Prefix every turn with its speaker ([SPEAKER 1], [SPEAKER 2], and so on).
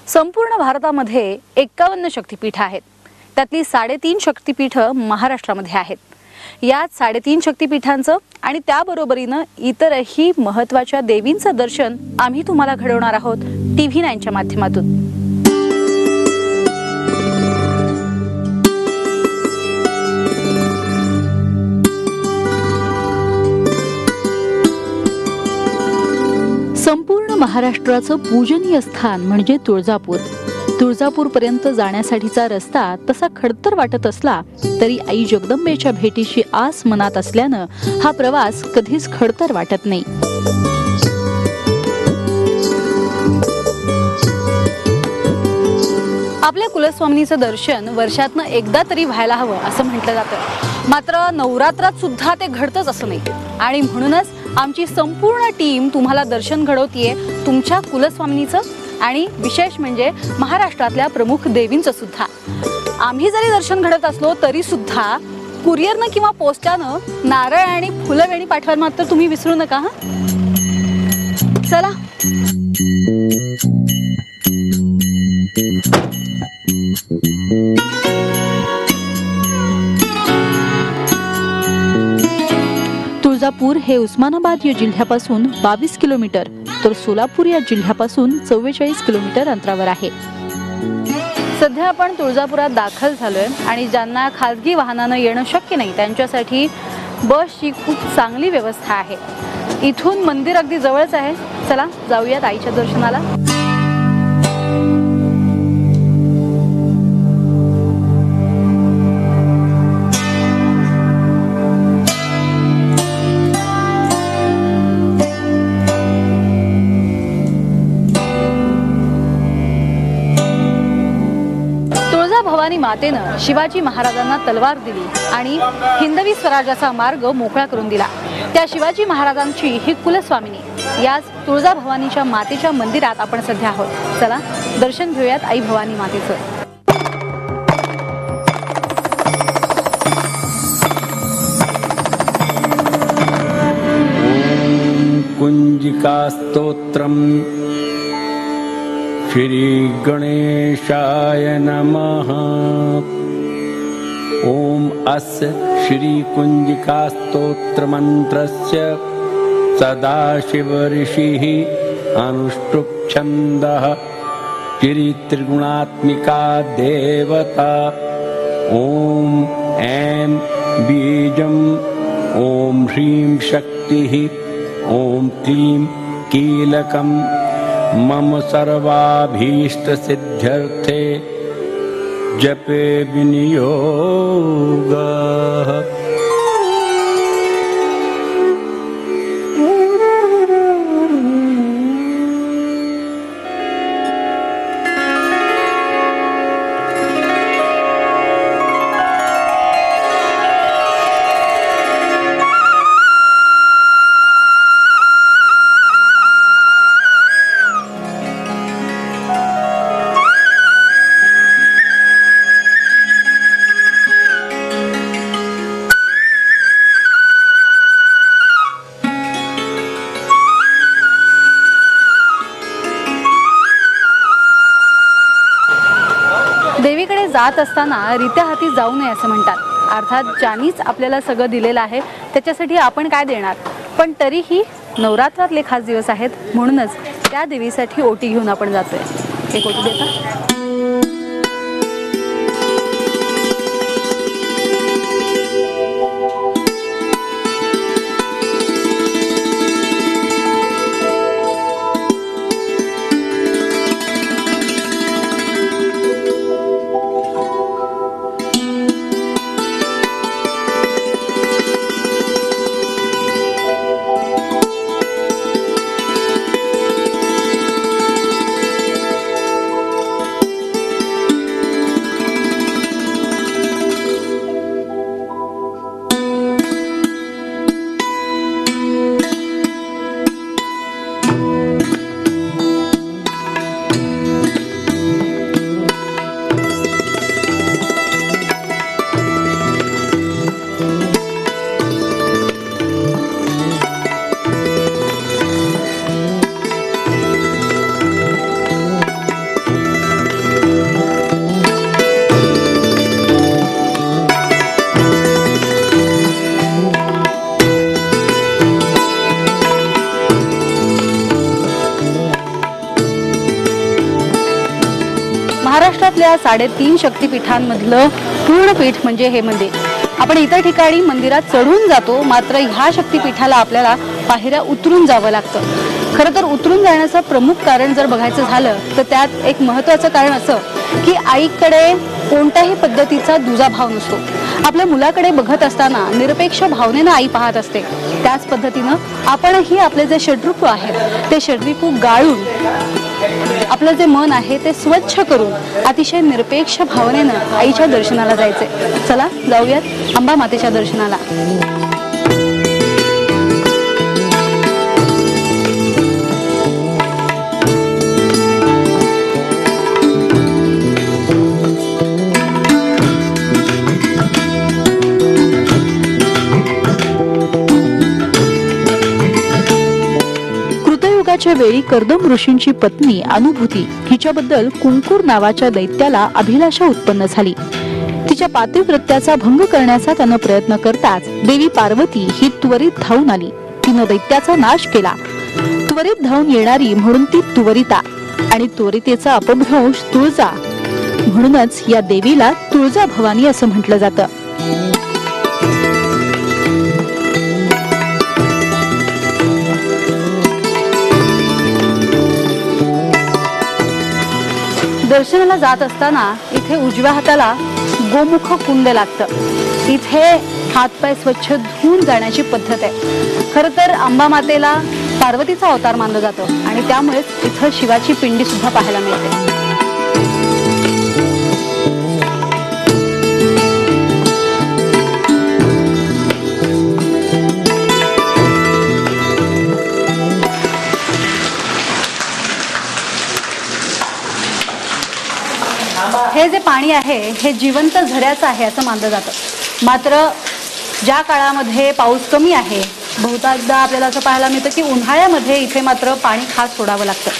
[SPEAKER 1] संपूर्ण भारतामध्ये 51 शक्तिपीठ आहेत। त्यातली 3.5 शक्तिपीठ महाराष्ट्रामध्ये आहेत। यात 3.5 शक्तिपीठांचं आणि त्याबरोबरीने इतरही महत्त्वाच्या देवींचं दर्शन आम्ही तुम्हाला घडवणार आहोत TV9 च्या माध्यमातून। संपूर्ण महाराष्ट्राचं पूजनीय स्थान म्हणजे तुळजापूर। तुळजापूरपर्यंत जाण्यासाठीचा रस्ता तसा खडतर वाटत असला तरी आई जगदंबेच्या भेटीची आस मनात असल्यानं हा प्रवास कधीच खडतर वाटत नाही। आपल्या कुलस्वामिनीचं दर्शन वर्षातनं एकदा तरी व्हायला हवं असं म्हटलं जातं। मात्र नवरात्रात सुद्धा ते घडतंच असं नाही आणि म्हणूनच आमची संपूर्ण टीम तुम्हाला दर्शन घडवतीये तुमच्या कुलस्वामिनीचं आणि विशेष म्हणजे महाराष्ट्रातल्या प्रमुख देवींचं सुद्धा। आम्ही जरी दर्शन घडत असलो तरी सुद्धा कुरिअरनं किंवा पोस्टानं नारळ आणि फुलवेणी पाठवायला मात्र तुम्ही विसरू नका हा। चला तुळजापूर हे उस्मानाबाद या जिल्ह्यापासून 22 किलोमीटर तर सोलापूर या जिल्ह्यापासून 44 किलोमीटर अंतरावर आहे। सध्या आपण तुळजापुरात दाखल झालोय आणि ज्यांना खासगी वाहनानं येणं शक्य नाही त्यांच्यासाठी बसची खूप चांगली व्यवस्था आहे। इथून मंदिर अगदी जवळच आहे। चला जाऊयात आईच्या दर्शनाला। भवानी मातेनं शिवाजी महाराजांना तलवार दिली आणि हिंदवी स्वराज्याचा मार्ग मोकळा करून दिला। त्या शिवाजी महाराजांची ही कुलस्वामिनी याच तुळजा भवानीच्या मातेच्या मंदिरात आपण सध्या आहोत। चला दर्शन घेऊयात आई भवानी मातेचं।
[SPEAKER 2] कुंजिका स्तोत्रम श्री गणेशाय नमः। ओम अस्य श्री कुंजिका स्तोत्र मंत्रस्य सदाशिव ऋषिः अनुष्टुप् छन्दः श्री त्रिगुणात्मिका देवता। ओम ऐं बीजम् ओम ह्रीं शक्तिः ओम क्लीं कीलकम् मम सर्वाभीष्ट सिद्ध्यर्थे जपे विनियोगः।
[SPEAKER 1] देवीकडे जात असताना रित्या हाती जाऊ नये असं म्हणतात। अर्थात ज्यांनीच आपल्याला सगळं दिलेलं आहे त्याच्यासाठी आपण काय देणार, पण तरीही नवरात्रातले खास दिवस आहेत म्हणूनच त्या देवीसाठी ओटी घेऊन आपण जातोय। एक ओटी देता? महाराष्ट्रातल्या 3.5 शक्तिपीठांमधलं पूर्ण पीठ म्हणजे हे मंदिर. आपण इतर ठिकाणी मंदिरात चढून जातो, मात्र ह्या शक्तिपीठाला आपल्याला पायऱ्या उतरून जावं लागतं. खरं तर उतरून जाण्याचं प्रमुख कारण जर बघायचं झालं तर त्यात एक महत्त्वाचं कारण असं की आईकडे कोणत्याही पद्धतीचा दुजाभाव नसतो. आपल्या मुलाकडे बघत असताना निरपेक्ष भावनेनं आई पाहत असते. त्याच पद्धतीनं आपणही आपले जे षड्रिपू आहेत ते षड्रिपू गाळून आपलं जे मन आहे ते स्वच्छ करून अतिशय निरपेक्ष भावनेनं आईच्या दर्शनाला जायचे. चला जाऊयात अंबा मातेच्या दर्शनाला.
[SPEAKER 3] च्या वेळी कर्दम ऋषींची पत्नी अनुभूती हिच्याबद्दल कुंकूर नावाच्या दैत्याला अभिलाषा उत्पन्न झाली. तिच्या पातिव्रत्याचा भंग करण्याचा त्यानं प्रयत्न करताच देवी पार्वती ही त्वरित धावून आली. तिनं दैत्याचा नाश केला. त्वरित धावून येणारी म्हणून ती त्वरिता आणि त्वरितेचा अपभ्रंश तुळजा, म्हणूनच या देवीला तुळजा भवानी असं म्हटलं जातं.
[SPEAKER 1] दर्शनाला जात असताना इथे उजव्या हाताला गोमुख कुंड लागतं. इथे हातपाय स्वच्छ धुवून जाण्याची पद्धत आहे. खरं तर अंबा मातेला पार्वतीचा अवतार मानलं जातं आणि त्यामुळेच इथं शिवाची पिंडी सुद्धा पाहायला मिळते. हे जे पाणी आहे हे जिवंत झऱ्याचं आहे असं मानलं जातं. मात्र ज्या काळामध्ये पाऊस कमी आहे, बहुतांशदा आपल्याला असं पाहायला मिळतं की उन्हाळ्यामध्ये इथे मात्र पाणी खास सोडावं लागतं.